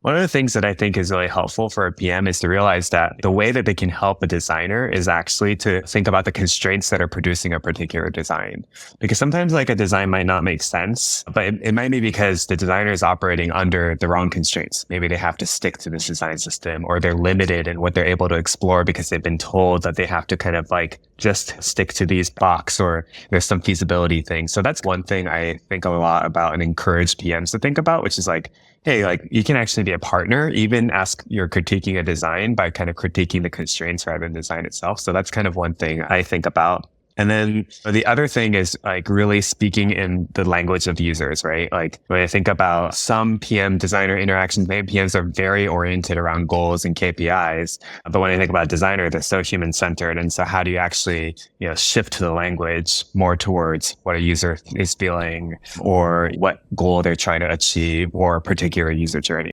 One of the things that I think is really helpful for a PM is to realize that the way that they can help a designer is actually to think about the constraints that are producing a particular design. Because sometimes like a design might not make sense, but it might be because the designer is operating under the wrong constraints. Maybe they have to stick to this design system, or they're limited in what they're able to explore because they've been told that they have to kind of like just stick to these box, or there's some feasibility thing. So that's one thing I think a lot about and encourage PMs to think about, which is like, hey, like you can actually be a partner, even ask you're critiquing a design by kind of critiquing the constraints rather than design itself. So that's kind of one thing I think about. And then the other thing is like really speaking in the language of users, right? Like when I think about some PM designer interactions, maybe PMs are very oriented around goals and KPIs. But when I think about designer, they're so human centered. And so how do you actually, shift the language more towards what a user is feeling or what goal they're trying to achieve or a particular user journey?